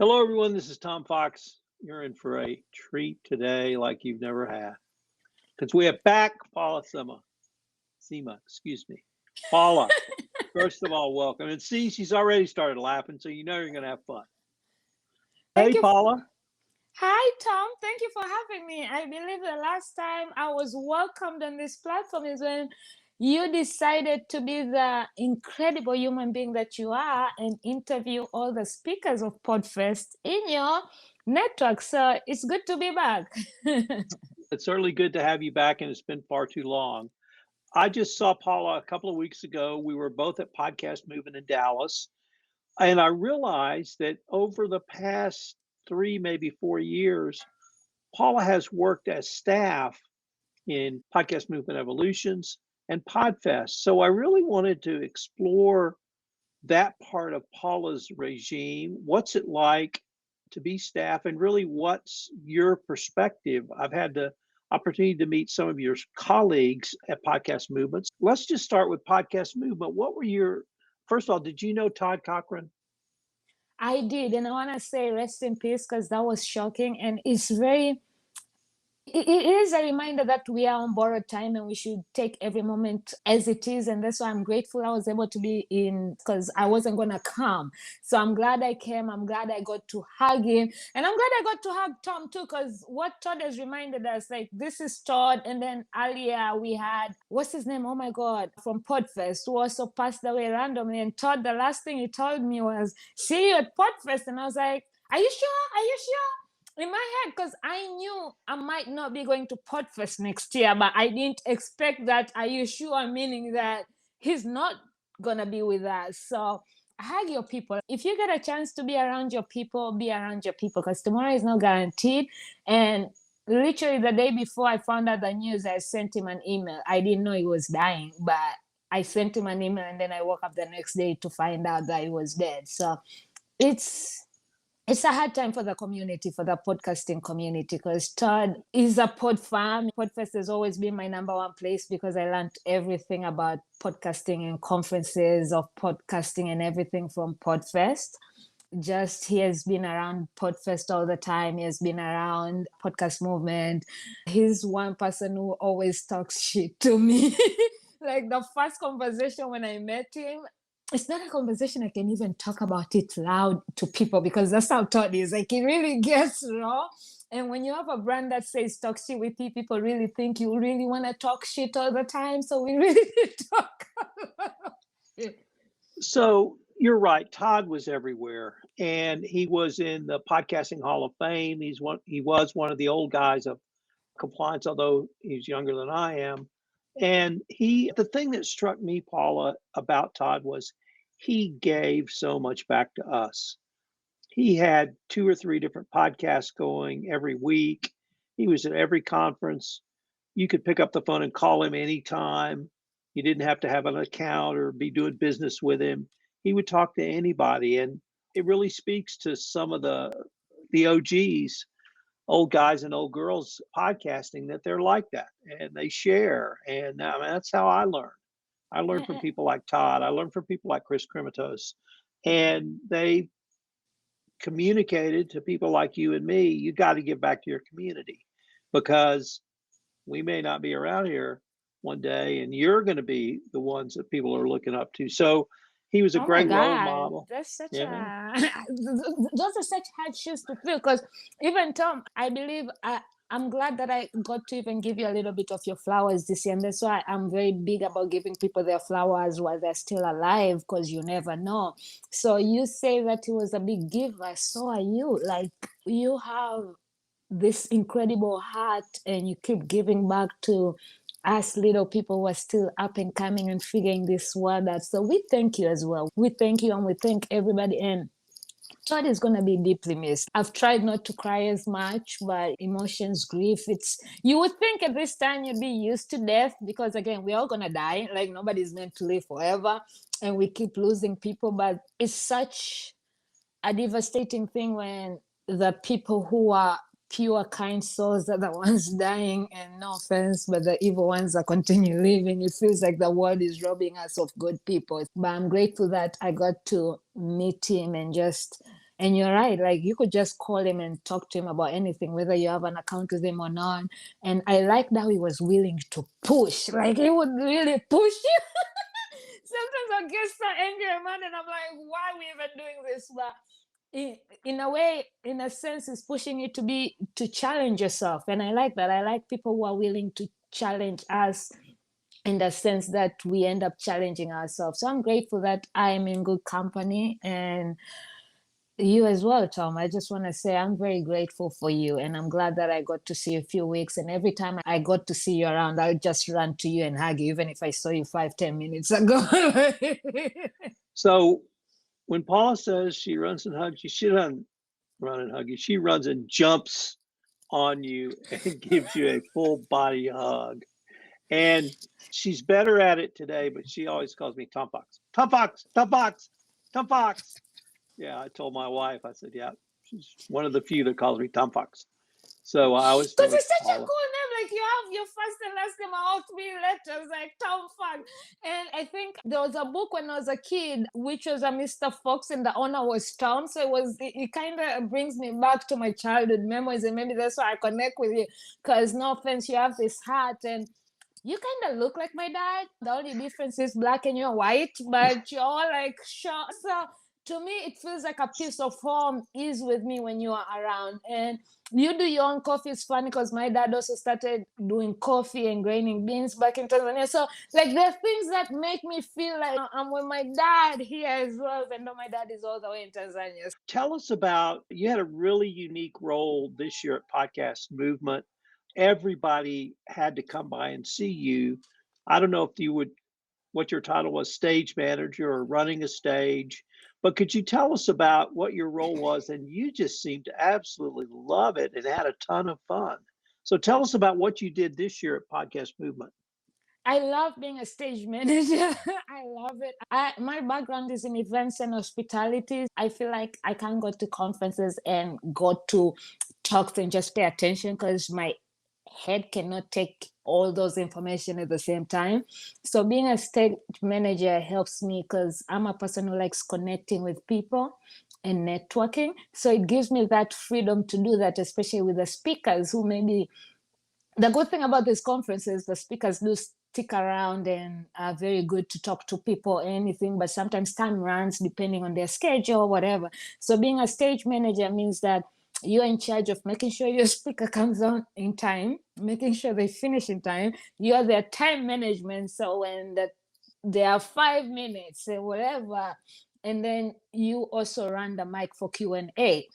Hello, everyone. This is Tom Fox. You're in for a treat today like you've never had because we have back Paula Sima, excuse me. Paula, first of all, welcome. And see, she's already started laughing, so you know you're going to have fun. Thank Hey, you. Paula. Hi, Tom. Thank you for having me. I believe the last time I was welcomed on this platform is when you decided to be the incredible human being that you are and interview all the speakers of PodFest in your network. So it's good to be back. It's certainly good to have you back, and it's been far too long. I just saw Paula a couple of weeks ago. We were both at Podcast Movement in Dallas, and I realized that over the past 3, maybe 4 years, Paula has worked as staff in Podcast Movement Evolutions and PodFest. So I really wanted to explore that part of Paula's regime. What's it like to be staff, and really what's your perspective? I've had the opportunity to meet some of your colleagues at Podcast Movements. Let's just start with Podcast Movement. What were your, first of all, did you know Todd Cochrane? I did. And I want to say rest in peace because that was shocking. And it's very it is a reminder that we are on borrowed time and we should take every moment as it is. And that's why I'm grateful I was able to be in because I wasn't going to come. So I'm glad I came. I'm glad I got to hug him. And I'm glad I got to hug Tom too, because what Todd has reminded us, like, this is Todd. And then earlier we had, what's his name? Oh my God, from PodFest, who also passed away randomly. And Todd, the last thing he told me was, see you at PodFest. And I was like, are you sure? Are you sure? In my head, because I knew I might not be going to PodFest next year, but I didn't expect that. Are you sure? Meaning that he's not gonna be with us. So hug your people. If you get a chance to be around your people, be around your people, because tomorrow is not guaranteed. And literally the day before I found out the news, I sent him an email. I didn't know he was dying, but I sent him an email, and then I woke up the next day to find out that he was dead. So it's a hard time for the community, for the podcasting community, because Todd is a pod farm. PodFest has always been my number one place because I learned everything about podcasting and conferences of podcasting and everything from PodFest. Just he has been around PodFest all the time. He has been around podcast movement. He's one person who always talks shit to me. Like the first conversation when I met him, it's not a conversation I can even talk about it loud to people because that's how Todd is. Like, it really gets raw. And when you have a brand that says talk shit with you, people really think you really want to talk shit all the time. So we really talk about it. So you're right. Todd was everywhere, and he was in the Podcasting Hall of Fame. He was one of the old guys of compliance, although he's younger than I am. And the thing that struck me, Paula, about Todd was he gave so much back to us. He had 2 or 3 different podcasts going every week. He was at every conference. You could pick up the phone and call him anytime. You didn't have to have an account or be doing business with him. He would talk to anybody, and it really speaks to some of the OGs, old guys and old girls podcasting, that they're like that and they share. And I mean, that's how I learned. I learned from people like Todd. I learned from people like Chris Krimitsos, and they communicated to people like you and me, you got to give back to your community because we may not be around here one day, and you're going to be the ones that people are looking up to. So he was a Oh my great role God, model. that's such Yeah. a those are such hard shoes to fill. Because even Tom, I believe I'm glad that I got to even give you a little bit of your flowers this year, and that's why I'm very big about giving people their flowers while they're still alive, because you never know. So you say that he was a big giver. So are you. Like, you have this incredible heart, and you keep giving back to us little people who are still up and coming and figuring this world out. So we thank you as well. We thank you, and we thank everybody. And Todd is going to be deeply missed. I've tried not to cry as much, but emotions, grief, you would think at this time you'd be used to death because, again, we're all going to die. Like, nobody's meant to live forever, and we keep losing people. But it's such a devastating thing when the people who are pure, kind souls are the ones dying, and no offense, but the evil ones are continue living. It feels like the world is robbing us of good people. But I'm grateful that I got to meet him and just And you're right, like you could just call him and talk to him about anything, whether you have an account with him or not. And I liked how he was willing to push, like he would really push you. Sometimes I get so angry, man, and I'm like, why are we even doing this? But in a way, in a sense, it's pushing you to challenge yourself. And I like that. I like people who are willing to challenge us in the sense that we end up challenging ourselves. So I'm grateful that I'm in good company, and you as well, Tom. I just want to say I'm very grateful for you, and I'm glad that I got to see you a few weeks. And every time I got to see you around, I'll just run to you and hug you, even if I saw you 5, 10 minutes ago. So when Paula says she runs and hugs you, she doesn't run and hug you. She runs and jumps on you and gives you a full body hug. And she's better at it today, but she always calls me Tom Fox. Tom Fox, Tom Fox, Tom Fox. Yeah, I told my wife, I said, yeah, she's one of the few that calls me Tom Fox. So I always Because say it's such a Paula. cool name. Like you have your first and last name are all 3 letters, like Tom Fox. And I think there was a book when I was a kid, which was a Mr. Fox, and the owner was Tom. So it kind of brings me back to my childhood memories, and maybe that's why I connect with you. Because no offense, you have this hat, and you kind of look like my dad. The only difference is black and you're white, but you're all like short. So to me, it feels like a piece of home is with me when you are around. And you do your own coffee. It's funny because my dad also started doing coffee and graining beans back in Tanzania. So like there are things that make me feel like I'm with my dad here as well, even though my dad is all the way in Tanzania. Tell us about, you had a really unique role this year at Podcast Movement. Everybody had to come by and see you. I don't know if you would, what your title was, stage manager or running a stage, but could you tell us about what your role was? And you just seemed to absolutely love it and had a ton of fun. So tell us about what you did this year at Podcast Movement. I love being a stage manager. I love it. My background is in events and hospitality. I feel like I can't go to conferences and go to talks and just pay attention because my head cannot take all those information at the same time. So being a stage manager helps me because I'm a person who likes connecting with people and networking. So it gives me that freedom to do that, especially with the speakers who maybe the good thing about this conference is the speakers do stick around and are very good to talk to people or anything, but sometimes time runs depending on their schedule or whatever. So being a stage manager means that you're in charge of making sure your speaker comes on in time, making sure they finish in time. You're their time management. So when there are 5 minutes or whatever, and then you also run the mic for Q&A.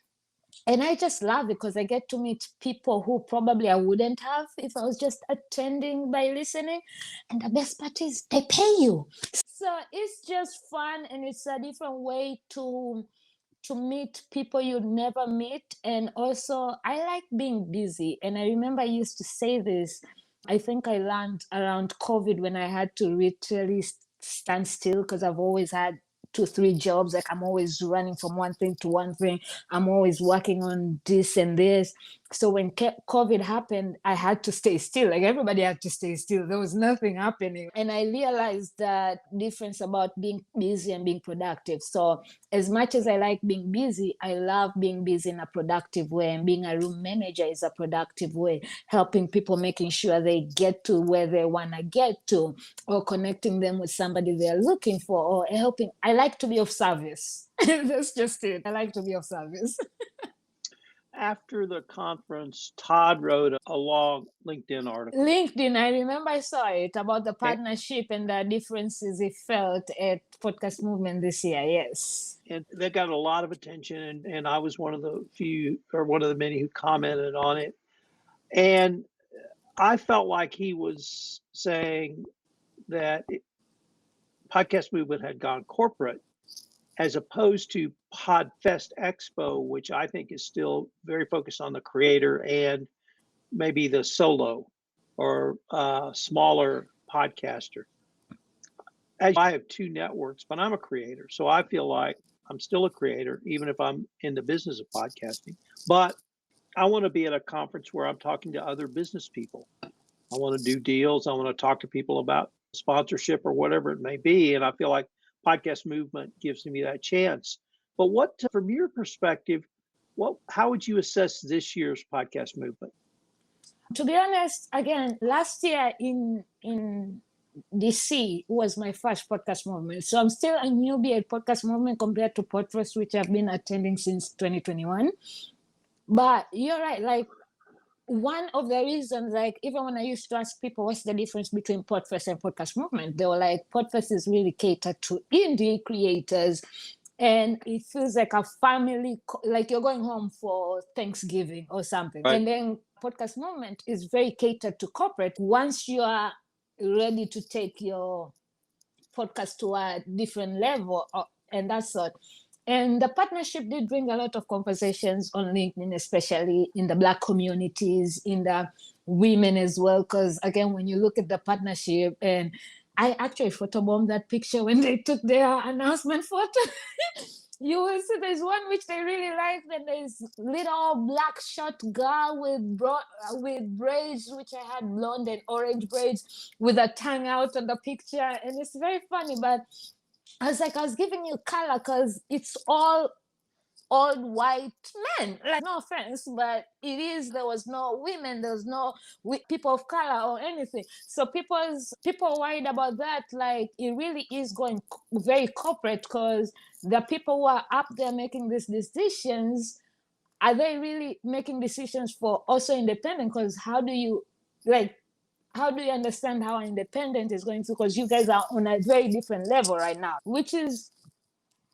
And I just love it because I get to meet people who probably I wouldn't have if I was just attending by listening. And the best part is they pay you. So it's just fun, and it's a different way to meet people you'd never meet. And also I like being busy. And I remember I used to say this. I think I learned around COVID when I had to literally stand still because I've always had 2, 3 jobs. Like I'm always running from one thing to one thing. I'm always working on this and this. So when COVID happened, I had to stay still. Like everybody had to stay still. There was nothing happening. And I realized that difference about being busy and being productive. So as much as I like being busy, I love being busy in a productive way. And being a room manager is a productive way, helping people, making sure they get to where they want to get to, or connecting them with somebody they're looking for, or helping. I like to be of service. That's just it. I like to be of service. After the conference, Todd wrote a long LinkedIn article. LinkedIn, I remember I saw it about the And, partnership and the differences it felt at Podcast Movement this year. Yes. and that got a lot of attention. And I was one of the few, or one of the many, who commented on it. And I felt like he was saying that Podcast Movement had gone corporate, as opposed to PodFest Expo, which I think is still very focused on the creator and maybe the solo or smaller podcaster. As I have 2 networks, but I'm a creator. So I feel like I'm still a creator, even if I'm in the business of podcasting. But I want to be at a conference where I'm talking to other business people. I want to do deals. I want to talk to people about sponsorship or whatever it may be. And I feel like Podcast Movement gives me that chance. But what, from your perspective, how would you assess this year's podcast movement? To be honest, again, last year in DC was my first podcast movement. So I'm still a newbie at podcast movement compared to PodFest, which I've been attending since 2021. But you're right, like one of the reasons, like even when I used to ask people what's the difference between PodFest and podcast movement, they were like, PodFest is really catered to indie creators. And it feels like a family, like you're going home for Thanksgiving or something. Right. And then podcast movement is very catered to corporate. Once you are ready to take your podcast to a different level and that sort. And the partnership did bring a lot of conversations on LinkedIn, especially in the Black communities, in the women as well. Because again, when you look at the partnership, and I actually photobombed that picture when they took their announcement photo. You will see there's one which they really liked, and there's little black short girl with braids, which I had blonde and orange braids with a tongue out on the picture, and it's very funny. But I was giving you color because it's all old white men. Like, no offense, but there was no women, there was no people of color or anything. So people worried about that. Like, it really is going very corporate, because the people who are up there making these decisions, are they really making decisions for also independent? Because how do you understand how independent is going to? Because you guys are on a very different level right now, which is,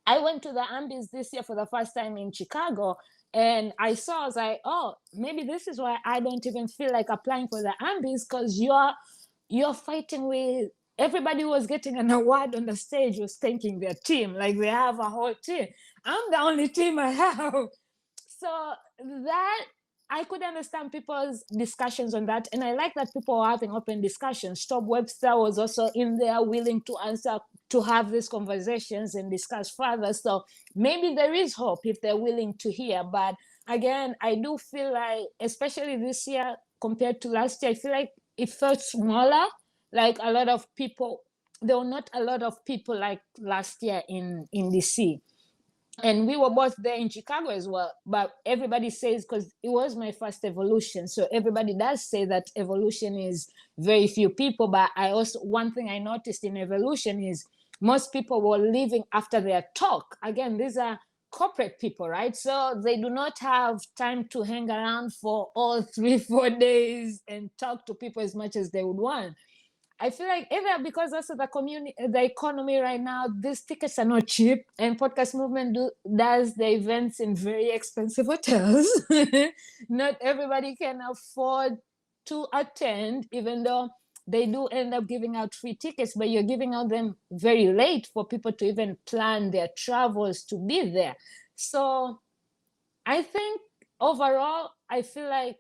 I went to the Ambies this year for the first time in Chicago, and I was like, oh, maybe this is why I don't even feel like applying for the Ambies, because you're fighting with everybody who was getting an award on the stage was thanking their team. Like, they have a whole team. I'm the only team I have. So that, I could understand people's discussions on that. And I like that people are having open discussions. Tom Webster was also in there willing to answer, to have these conversations and discuss further. So maybe there is hope if they're willing to hear. But again, I do feel like, especially this year compared to last year, I feel like it felt smaller. Like a lot of people, there were not a lot of people like last year in DC. And we were both there in Chicago as well. But everybody says, because it was my first Evolution, so everybody does say that Evolution is very few people. But one thing I noticed in Evolution is most people were leaving after their talk. Again, these are corporate people, right? So they do not have time to hang around for all 3-4 days and talk to people as much as they would want. I feel like either because also the economy right now, these tickets are not cheap, and podcast movement does the events in very expensive hotels. Not everybody can afford to attend, even though they do end up giving out free tickets, but you're giving out them very late for people to even plan their travels to be there. So I think overall, I feel like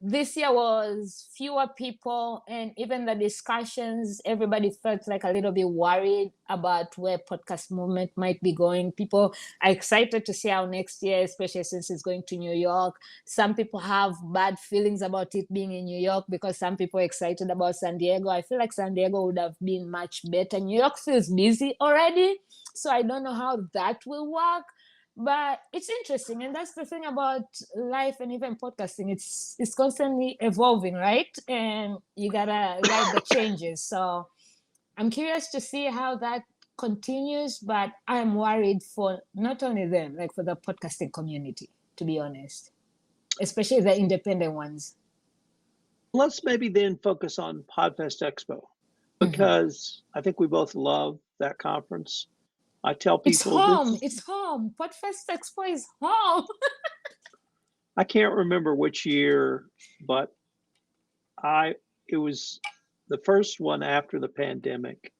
this year was fewer people, and even the discussions, everybody felt like a little bit worried about where podcast movement might be going. People are excited to see how next year, especially since it's going to New York. Some people have bad feelings about it being in New York, because some people are excited about San Diego. I feel like San Diego would have been much better. New York feels busy already, so I don't know how that will work. But it's interesting, and that's the thing about life and even podcasting. It's constantly evolving, right? And you gotta ride the changes. So I'm curious to see how that continues, but I'm worried for not only them, like for the podcasting community, to be honest, especially the independent ones. Let's maybe then focus on PodFest Expo, because I think we both love that conference. I tell people it's home. PodFest Expo is home. I can't remember which year, but it was the first one after the pandemic,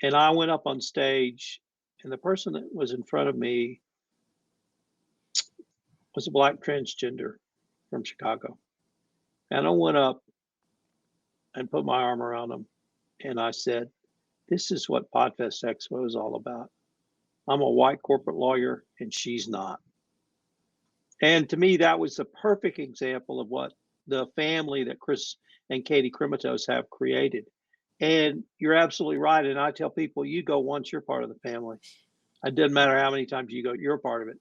and I went up on stage, and the person that was in front of me was a Black transgender from Chicago. And I went up and put my arm around him, and I said, "This is what PodFest Expo is all about. I'm a white corporate lawyer, and she's not." And to me, that was the perfect example of what the family that Chris and Katie Krimitsos have created. And you're absolutely right. And I tell people, you go once, you're part of the family. It doesn't matter how many times you go, you're a part of it.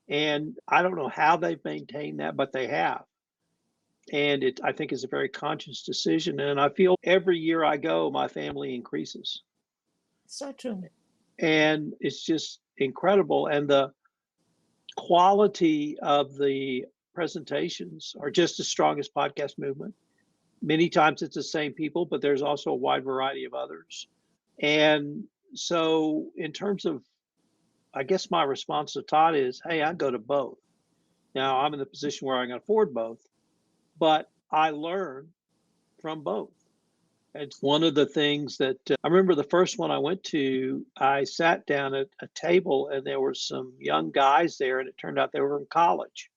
And I don't know how they've maintained that, but they have. And it, I think, is a very conscious decision. And I feel every year I go, my family increases. So true. And it's just incredible. And the quality of the presentations are just as strong as podcast movement. Many times it's the same people, but there's also a wide variety of others. And so in terms of, I guess my response to Todd is, hey, I go to both. Now I'm in the position where I can afford both, but I learn from both. It's one of the things that I remember the first one I went to, I sat down at a table and there were some young guys there, and it turned out they were in college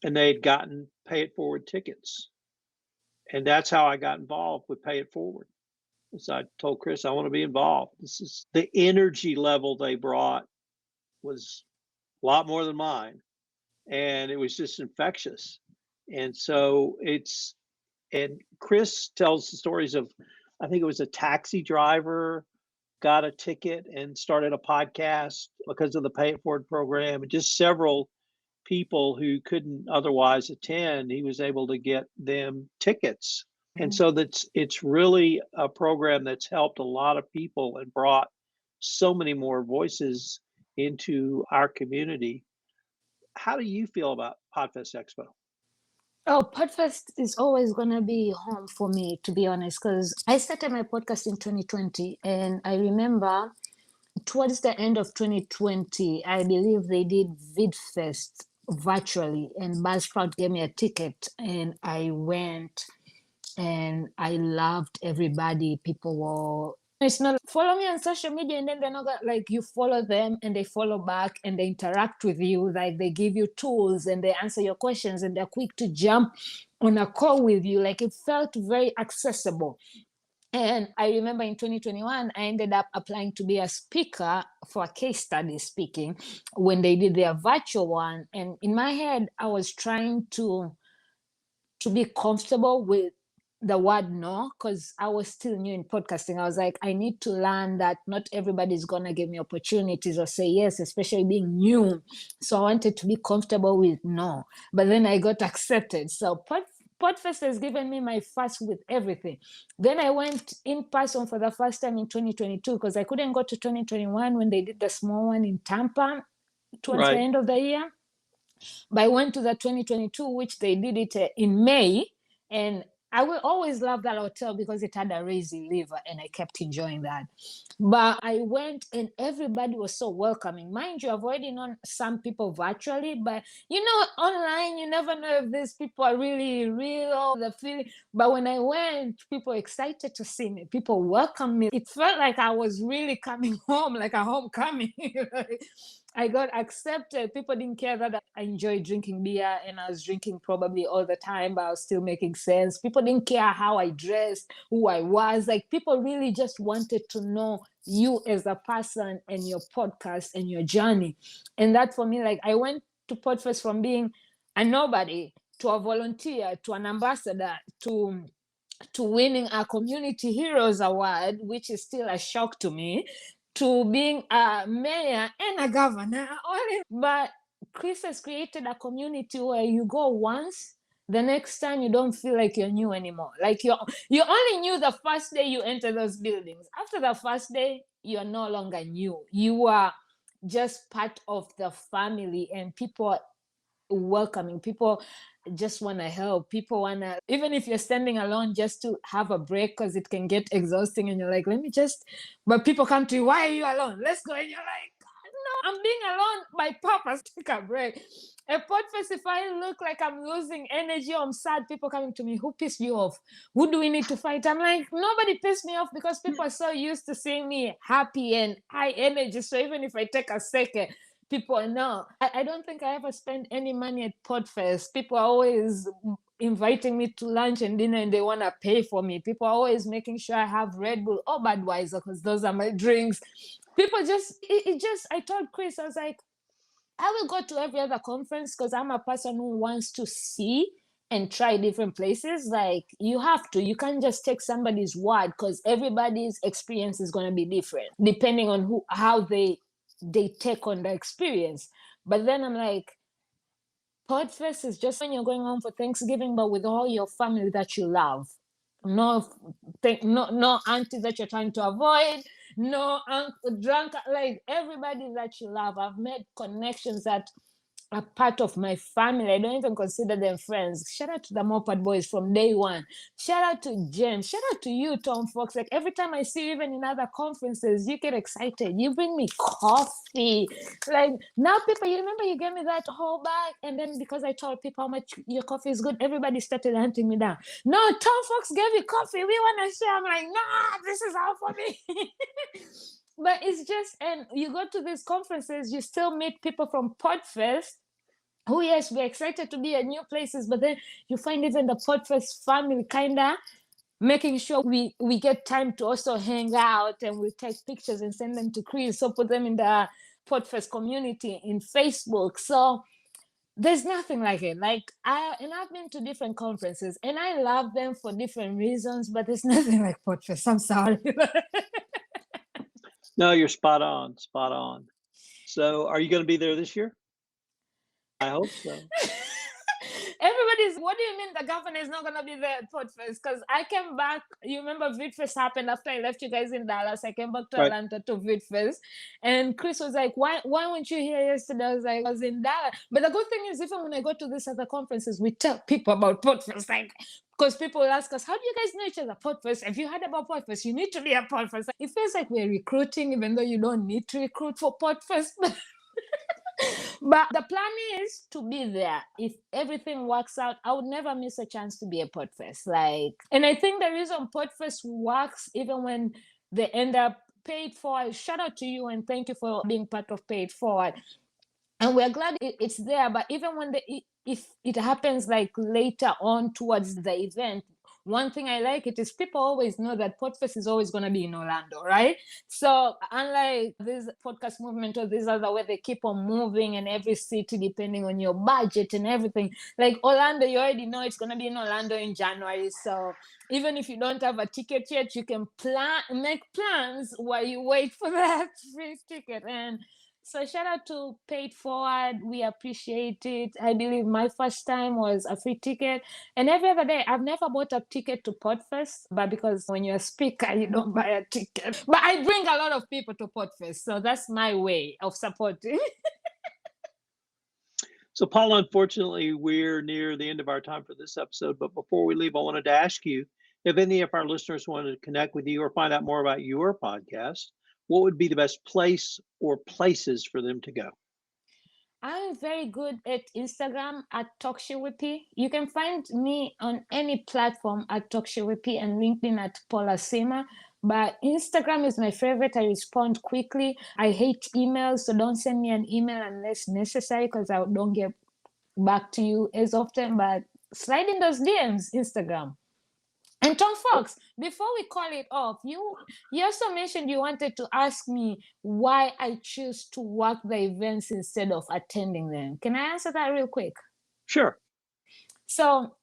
and they'd gotten pay it forward tickets. And that's how I got involved with Pay It Forward. So I told Chris, I want to be involved. This is the energy level they brought was a lot more than mine. And it was just infectious. And so it's, and Chris tells the stories of, I think it was a taxi driver got a ticket and started a podcast because of the Pay It Forward program, and just several people who couldn't otherwise attend, he was able to get them tickets. And so that's, it's really a program that's helped a lot of people and brought so many more voices into our community. How do you feel about PodFest Expo? Oh, PodFest is always going to be home for me, to be honest, because I started my podcast in 2020. And I remember towards the end of 2020, I believe they did VidFest virtually, and Buzzsprout gave me a ticket and I went, and I loved everybody. People were, it's not follow me on social media and then they're not like, you follow them and they follow back and they interact with you, like they give you tools and they answer your questions and they're quick to jump on a call with you. Like it felt very accessible. And I remember in 2021, I ended up applying to be a speaker for a case study speaking when they did their virtual one. And in my head, I was trying to be comfortable with the word no, because I was still new in podcasting. I was like, I need to learn that not everybody's going to give me opportunities or say yes, especially being new. So I wanted to be comfortable with no. But then I got accepted. So PodFest has given me my first with everything. Then I went in person for the first time in 2022 because I couldn't go to 2021 when they did the small one in Tampa towards the end of the year. But I went to the 2022, which they did it in May. And I will always love that hotel because it had a lazy river and I kept enjoying that. But I went and everybody was so welcoming. Mind you, I've already known some people virtually, but you know, online, you never know if these people are really real, the feeling. But when I went, people were excited to see me. People welcomed me. It felt like I was really coming home, like a homecoming. I got accepted. People didn't care that I enjoyed drinking beer and I was drinking probably all the time, but I was still making sense. People didn't care how I dressed, who I was. Like people really just wanted to know you as a person and your podcast and your journey. And that for me, like I went to PodFest from being a nobody to a volunteer to an ambassador to winning a Community Heroes Award, which is still a shock to me, to being a mayor and a governor. But Chris has created a community where you go once, the next time you don't feel like you're new anymore. Like you only knew the first day you enter those buildings. After the first day, you're no longer new. You are just part of the family, and people welcoming. People just want to help. People want to, even if you're standing alone, just to have a break because it can get exhausting and you're like, let me just, but people come to you, why are you alone? Let's go. And you're like, no, I'm being alone by purpose. Take a break. At PodFest, if I look like I'm losing energy or I'm sad, people coming to me, who pissed you off? Who do we need to fight? I'm like, nobody pissed me off because people are so used to seeing me happy and high energy. So even if I take a second, people know. I don't think I ever spend any money at PodFest. People are always inviting me to lunch and dinner and they want to pay for me. People are always making sure I have Red Bull or Budweiser because those are my drinks. People just, I told Chris, I was like, I will go to every other conference because I'm a person who wants to see and try different places. Like you have to, you can't just take somebody's word because everybody's experience is going to be different depending on how they they take on the experience. But then I'm like, PodFest is just when you're going home for Thanksgiving, but with all your family that you love. No auntie that you're trying to avoid, no drunk, like everybody that you love. I've made connections that are part of my family. I don't even consider them friends. Shout out to the Moped Boys from day one. Shout out to Jen. Shout out to you, Tom Fox. Like every time I see you, even in other conferences, you get excited. You bring me coffee. Like now, people, you remember you gave me that whole bag, and then because I told people how much your coffee is good, everybody started hunting me down. No, Tom Fox gave you coffee. We want to share. I'm like, no, this is all for me. But it's just, and you go to these conferences, you still meet people from PodFest. Oh yes, we're excited to be at new places, but then you find even the PodFest family kinda making sure we get time to also hang out, and we take pictures and send them to Chris, so put them in the PodFest community in Facebook. So there's nothing like it. Like I've been to different conferences and I love them for different reasons, but there's nothing like PodFest. I'm sorry. No, you're spot on, spot on. So are you going to be there this year? I hope so. Everybody's, what do you mean the governor is not going to be there at PodFest? Because I came back, you remember VidFest happened after I left you guys in Dallas. I came back to Right. Atlanta to VidFest. And Chris was like, why weren't you here yesterday? I was like, I was in Dallas. But the good thing is, even when I go to these other conferences, we tell people about PodFest. Like, because people will ask us, how do you guys know each other? PodFest. Have you heard about PodFest? You need to be at PodFest. It feels like we're recruiting, even though you don't need to recruit for PodFest. But the plan is to be there. If everything works out, I would never miss a chance to be a PodFest. Like, and I think the reason PodFest works, even when they end up paid forward, shout out to you and thank you for being part of Paid Forward. And we're glad it's there. But even when if it happens like later on towards the event, one thing I like it is people always know that PodFest is always going to be in Orlando, right? So unlike this podcast movement or this other where they keep on moving in every city depending on your budget and everything, like Orlando, you already know it's going to be in Orlando in January. So even if you don't have a ticket yet, you can make plans while you wait for that free ticket. And so shout out to Paid Forward. We appreciate it. I believe my first time was a free ticket. And every other day, I've never bought a ticket to PodFest, but because when you're a speaker, you don't buy a ticket. But I bring a lot of people to PodFest. So that's my way of supporting. So Paula, unfortunately, we're near the end of our time for this episode. But before we leave, I wanted to ask you if any of our listeners wanted to connect with you or find out more about your podcast, what would be the best place or places for them to go? I'm very good at Instagram at TalkShoeWhippy. You can find me on any platform at TalkShoeWhippy and LinkedIn at Paula Sima. But Instagram is my favorite. I respond quickly. I hate emails, so don't send me an email unless necessary because I don't get back to you as often. But slide in those DMs, Instagram. And Tom Fox, before we call it off, you also mentioned you wanted to ask me why I choose to work the events instead of attending them. Can I answer that real quick? Sure. So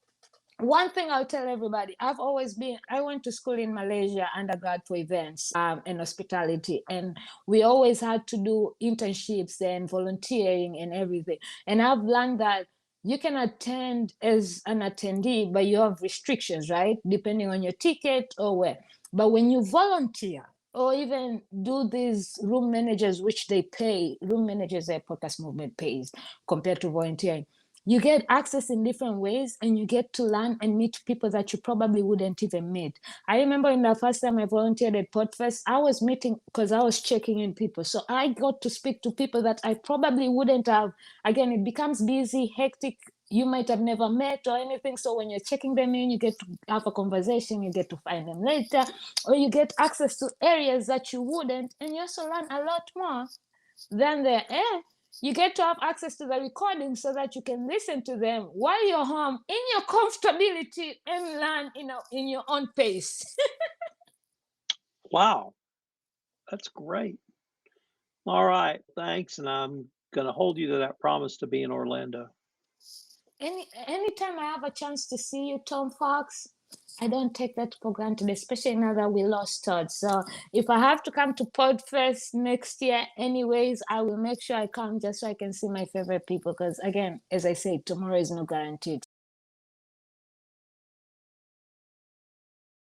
one thing I'll tell everybody, I went to school in Malaysia, undergrad for events and hospitality. And we always had to do internships and volunteering and everything. And I've learned that you can attend as an attendee, but you have restrictions, right? Depending on your ticket or where. But when you volunteer or even do these room managers, which they pay, room managers at podcast movement pays compared to volunteering, you get access in different ways and you get to learn and meet people that you probably wouldn't even meet. I remember in the first time I volunteered at PodFest, I was meeting because I was checking in people. So I got to speak to people that I probably wouldn't have. Again, it becomes busy, hectic. You might have never met or anything. So when you're checking them in, you get to have a conversation, you get to find them later, or you get access to areas that you wouldn't. And you also learn a lot more than the air. You get to have access to the recording so that you can listen to them while you're home in your comfortability and learn in your own pace. Wow. That's great. All right. Thanks. And I'm going to hold you to that promise to be in Orlando. Anytime I have a chance to see you, Tom Fox, I don't take that for granted, especially now that we lost Todd. So if I have to come to PodFest next year, anyways, I will make sure I come just so I can see my favorite people. Because again, as I say, tomorrow is not guaranteed.